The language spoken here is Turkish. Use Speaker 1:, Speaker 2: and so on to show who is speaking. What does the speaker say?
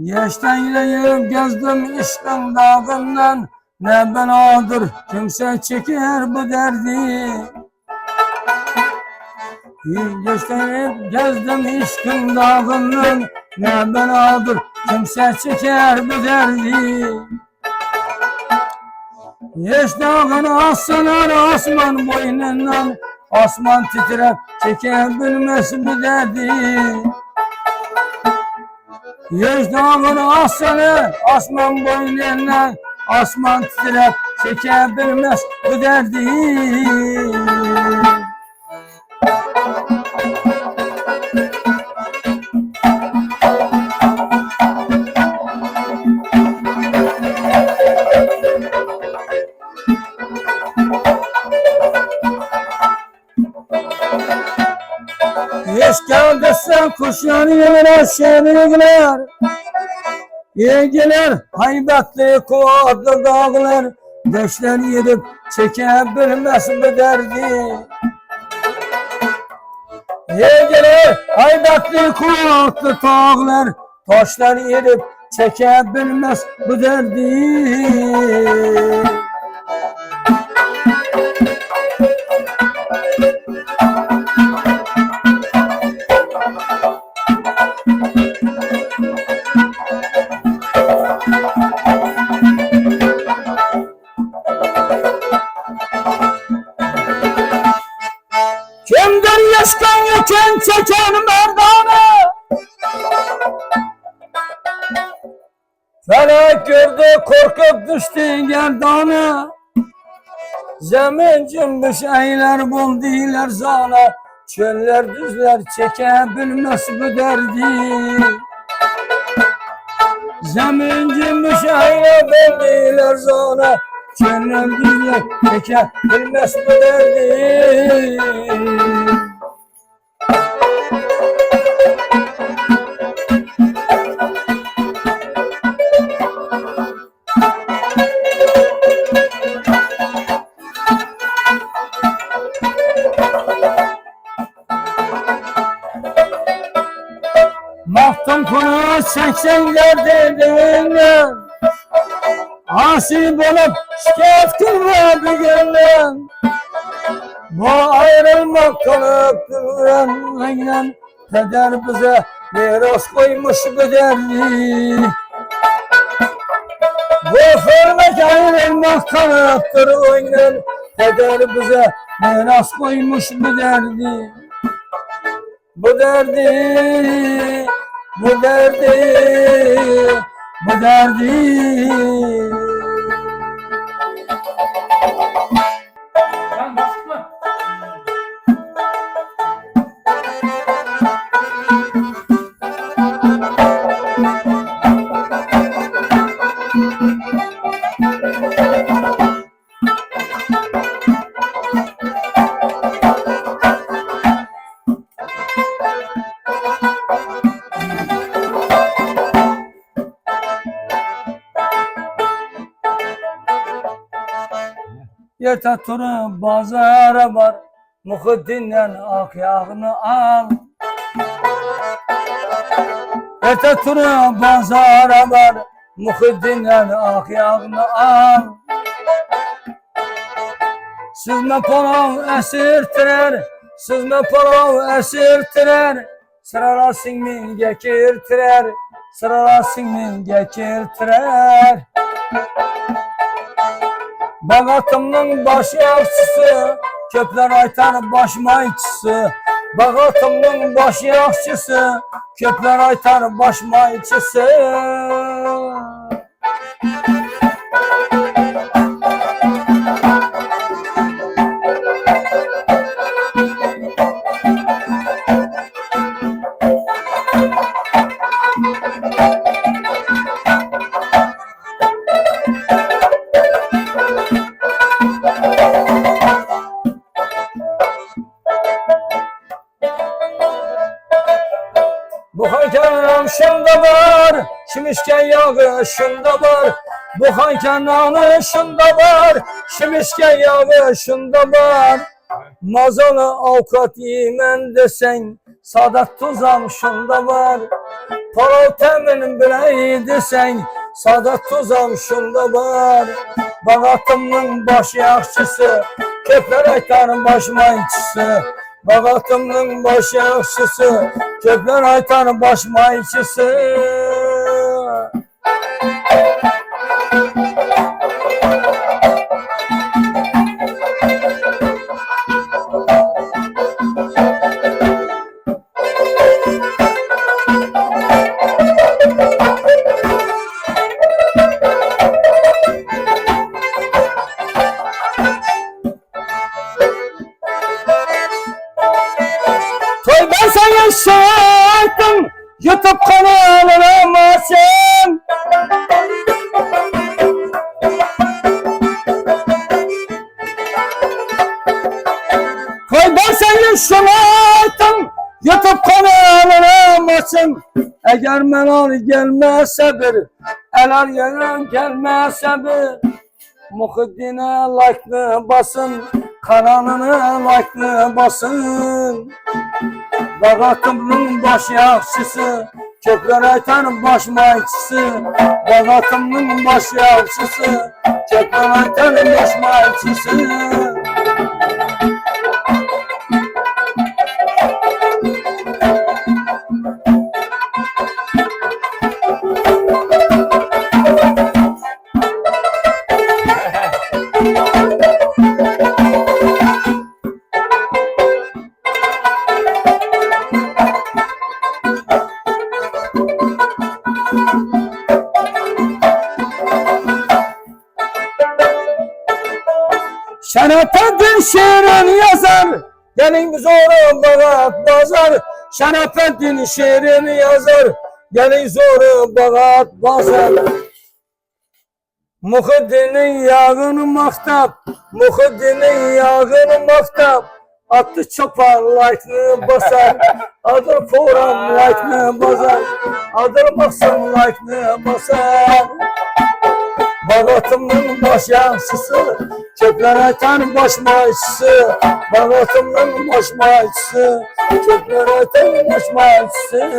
Speaker 1: Yaştan yürüyüp gezdim işkin dağından, ne benadır kimse çeker bu derdi. Yaştan yürüyüp gezdim işkin dağından, ne benadır kimse çeker bu derdi. Yaş dağını assalar asman boynundan, asman titrep çekebilmez bu derdi. Yaş dağını assalar asman boynundan, asman titrep çekebilmez bu derdi. Yaş geldiyse kuşlar yener şenlikler, yegiler haybetli kuvvetli dağlar, deşler yedip çekebilmez bu derdi. Yegiler haybetli kuvvetli dağlar, taşlar yedip çekebilmez bu derdi. Kimdir yaşkan yeken çeken merdane? Felek gördü korkup düştü gerdane. Zemin cümbüş eyler buldiler zana, çöller düzler çekebilmez bu derdi. Zemin cümbüş eyler buldiler zana, çöller düzler çekebilmez bu derdi. Mahtım konu 80'ler dediğinden, asip olup şikayet kılma bir günden. Bu ayrılmak kalıp duran, peder bize miras koymuş bu derdi. Bu hürmet ayrılmak kalıp duran, peder bize miras koymuş bu derdi. Bu derdi, bu derdi, bu derdi. Yeta turu bazara var, Muhittin'den ak yağını al. Yeta turu bazara var, Muhittin'den ak yağını al. Sizme palav esirtirer, sizme palav esirtirer, sıralasın min gekirtirer, sıralasın min gekirtirer. Bağatımның başı yaxşısı, köpler aytar başmayçısı. Bağatımның başı yaxşısı, köpler aytar başmayçısı. Bu haykanam şunda var, şimişken yağı şunda var. Bu haykananı şunda var, şimişken yağı şunda var. Mazalı avukat yemen desen, sadat tuzam şunda var. Palov temin bileyi desen, sadat tuzam şunda var. Bağatımın baş yaxşısı, köpler aytarın baş mayçısı. Bağatımın baş yaxşısı, köpler aytarın baş mayçısı. Toy ben sana şahitim, YouTube kanalına sen. Toy ben sana şahitim, YouTube kanalına sen. Eğer menal gelmezse bir, eğer yenen gelmezse bir, Muhiddin'e like'ını basın, kanalına like'ını basın. Bağatımın baş yaxşısı, köpler aytanın baş mayçısı. Bağatımın baş yaxşısı, köpler aytanın baş mayçısı. Şerefettin şiirini yazar, gelin zoru bağat bazar. Şerefettin şiirini yazar, gelin zoru bağat bazar. Muhiddin'in yağını maktap, Muhiddin'in yağını maktap. Attı çopar like'ını basar, adır forum like'ını basar, adır maksım like'ını basar. Bağatımın baş yaxşısı, köpler aytanın baş mayçısı. Bağatımın baş mayçısı, köpler aytanın baş mayçısı.